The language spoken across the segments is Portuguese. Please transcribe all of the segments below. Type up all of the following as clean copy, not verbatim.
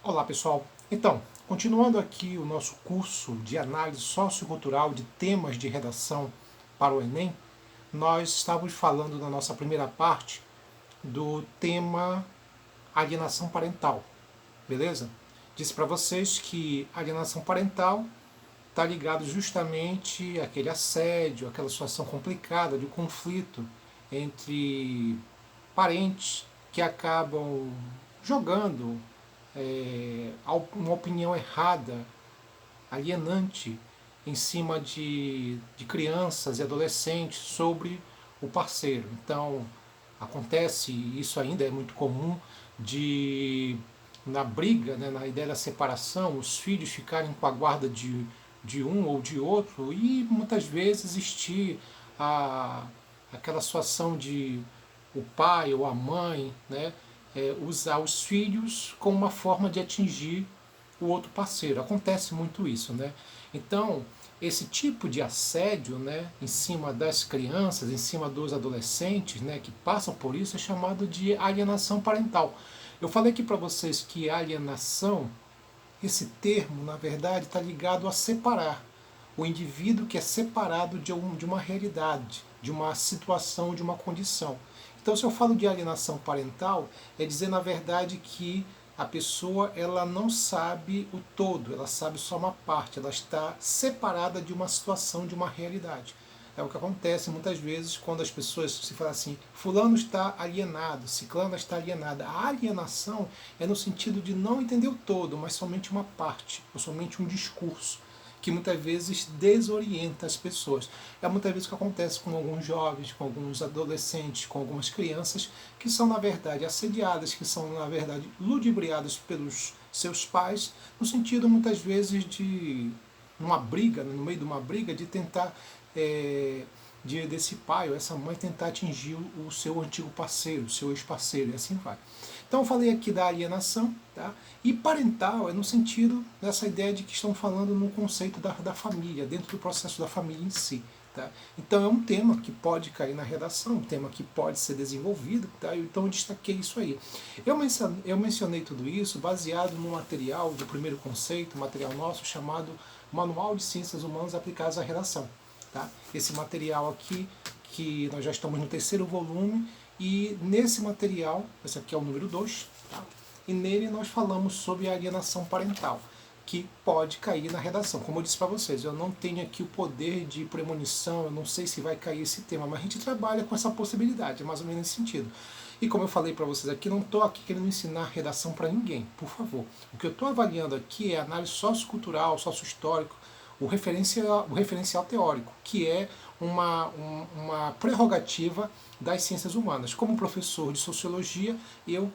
Olá pessoal, então, continuando aqui o nosso curso de análise sociocultural de temas de redação para o Enem, nós estávamos falando na nossa primeira parte do tema alienação parental, beleza? Disse para vocês que alienação parental está ligado justamente àquele assédio, aquela situação complicada de conflito entre parentes que acabam jogando uma opinião errada, alienante, em cima de crianças e adolescentes sobre o parceiro. Então, acontece, isso ainda é muito comum, de na briga, né, na ideia da separação, os filhos ficarem com a guarda de um ou de outro e muitas vezes existir aquela situação de o pai ou a mãe, né, usar os filhos como uma forma de atingir o outro parceiro. Acontece muito isso, né? Então, esse tipo de assédio, né, em cima das crianças, em cima dos adolescentes, né, que passam por isso, é chamado de alienação parental. Eu falei aqui para vocês que alienação, esse termo, na verdade, está ligado a separar o indivíduo que é separado de uma realidade, de uma situação, de uma condição. Então, se eu falo de alienação parental, é dizer, na verdade, que a pessoa ela não sabe o todo, ela sabe só uma parte, ela está separada de uma situação, de uma realidade. É o que acontece muitas vezes quando as pessoas se falam assim, fulano está alienado, ciclana está alienada. A alienação é no sentido de não entender o todo, mas somente uma parte, ou somente um discurso, que muitas vezes desorienta as pessoas. É muitas vezes o que acontece com alguns jovens, com alguns adolescentes, com algumas crianças, que são na verdade assediadas, que são na verdade ludibriadas pelos seus pais, no sentido muitas vezes de numa briga, no meio de uma briga, de tentar desse pai ou essa mãe tentar atingir o seu antigo parceiro, o seu ex-parceiro, e assim vai. Então eu falei aqui da alienação, tá? E parental é no sentido dessa ideia de que estão falando no conceito da família, dentro do processo da família em si. Tá? Então é um tema que pode cair na redação, um tema que pode ser desenvolvido, tá? Então eu destaquei isso aí. Eu mencionei tudo isso baseado no material do primeiro conceito, material nosso chamado Manual de Ciências Humanas Aplicadas à Redação. Tá? Esse material aqui, que nós já estamos no terceiro volume, e nesse material, esse aqui é o número 2, tá? E nele nós falamos sobre a alienação parental, que pode cair na redação. Como eu disse para vocês, eu não tenho aqui o poder de premonição, eu não sei se vai cair esse tema, mas a gente trabalha com essa possibilidade, é mais ou menos nesse sentido. E como eu falei para vocês aqui, não estou aqui querendo ensinar redação para ninguém, por favor. O que eu estou avaliando aqui é análise sociocultural, sociohistórico, o referencial teórico, que é uma prerrogativa das ciências humanas. Como professor de sociologia, eu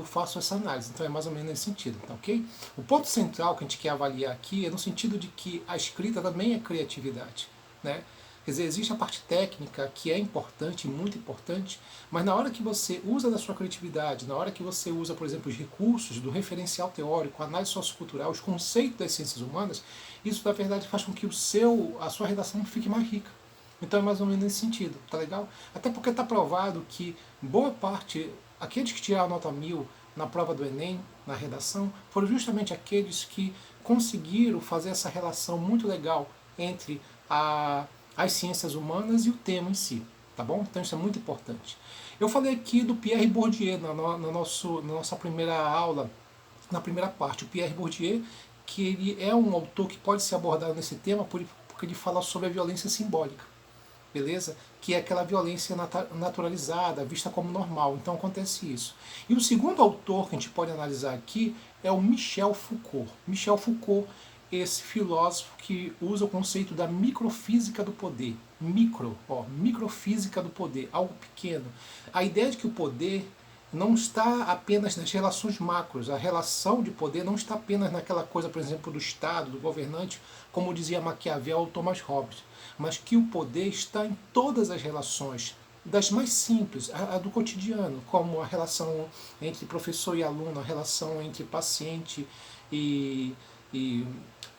faço essa análise, então é mais ou menos nesse sentido, tá ok? O ponto central que a gente quer avaliar aqui é no sentido de que a escrita também é criatividade, né? Quer dizer, existe a parte técnica que é importante, muito importante, mas na hora que você usa da sua criatividade, na hora que você usa, por exemplo, os recursos do referencial teórico, a análise sociocultural, os conceitos das ciências humanas, isso na verdade faz com que a sua redação fique mais rica. Então é mais ou menos nesse sentido, tá legal? Até porque está provado que boa parte, aqueles que tiraram nota 1000 na prova do Enem, na redação, foram justamente aqueles que conseguiram fazer essa relação muito legal entre as ciências humanas e o tema em si, tá bom? Então isso é muito importante. Eu falei aqui do Pierre Bourdieu na nossa primeira aula, na primeira parte. O Pierre Bourdieu, que ele é um autor que pode ser abordado nesse tema porque ele fala sobre a violência simbólica, beleza? Que é aquela violência naturalizada, vista como normal. Então acontece isso. E o segundo autor que a gente pode analisar aqui é o Michel Foucault. Michel Foucault, esse filósofo que usa o conceito da microfísica do poder. Microfísica do poder, algo pequeno. A ideia de que o poder não está apenas nas relações macros, a relação de poder não está apenas naquela coisa, por exemplo, do Estado, do governante, como dizia Maquiavel ou Thomas Hobbes, mas que o poder está em todas as relações, das mais simples, a do cotidiano, como a relação entre professor e aluno, a relação entre e, e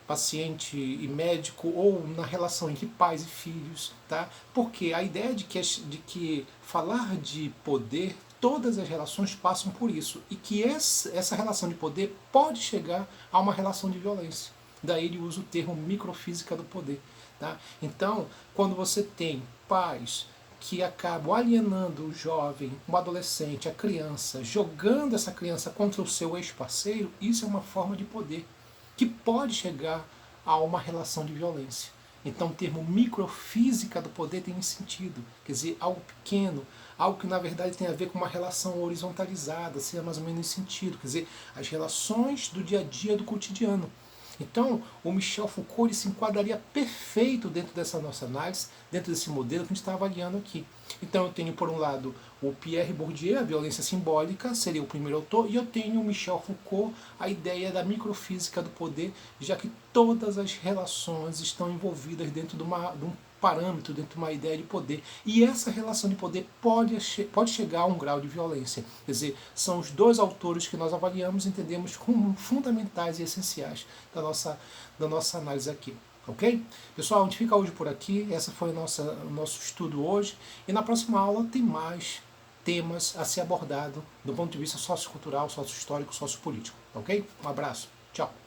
paciente e médico, ou na relação entre pais e filhos, tá? Porque a ideia de que falar de poder, todas as relações passam por isso e que essa relação de poder pode chegar a uma relação de violência. Daí ele usa o termo microfísica do poder. Tá? Então, quando você tem pais que acabam alienando o jovem, o adolescente, a criança, jogando essa criança contra o seu ex-parceiro, isso é uma forma de poder que pode chegar a uma relação de violência. Então o termo microfísica do poder tem esse sentido, quer dizer, algo pequeno, algo que na verdade tem a ver com uma relação horizontalizada, seria mais ou menos nesse sentido, quer dizer, as relações do dia a dia, do cotidiano. Então, o Michel Foucault ele se enquadraria perfeito dentro dessa nossa análise, dentro desse modelo que a gente está avaliando aqui. Então, eu tenho, por um lado, o Pierre Bourdieu, a violência simbólica, seria o primeiro autor, e eu tenho o Michel Foucault, a ideia da microfísica do poder, já que todas as relações estão envolvidas dentro de um parâmetro, dentro de uma ideia de poder. E essa relação de poder pode chegar a um grau de violência. Quer dizer, são os dois autores que nós avaliamos e entendemos como fundamentais e essenciais da nossa análise aqui. Ok? Pessoal, a gente fica hoje por aqui. Essa foi o nosso estudo hoje. E na próxima aula tem mais temas a ser abordado do ponto de vista sociocultural, sociohistórico, sociopolítico. Ok? Um abraço. Tchau.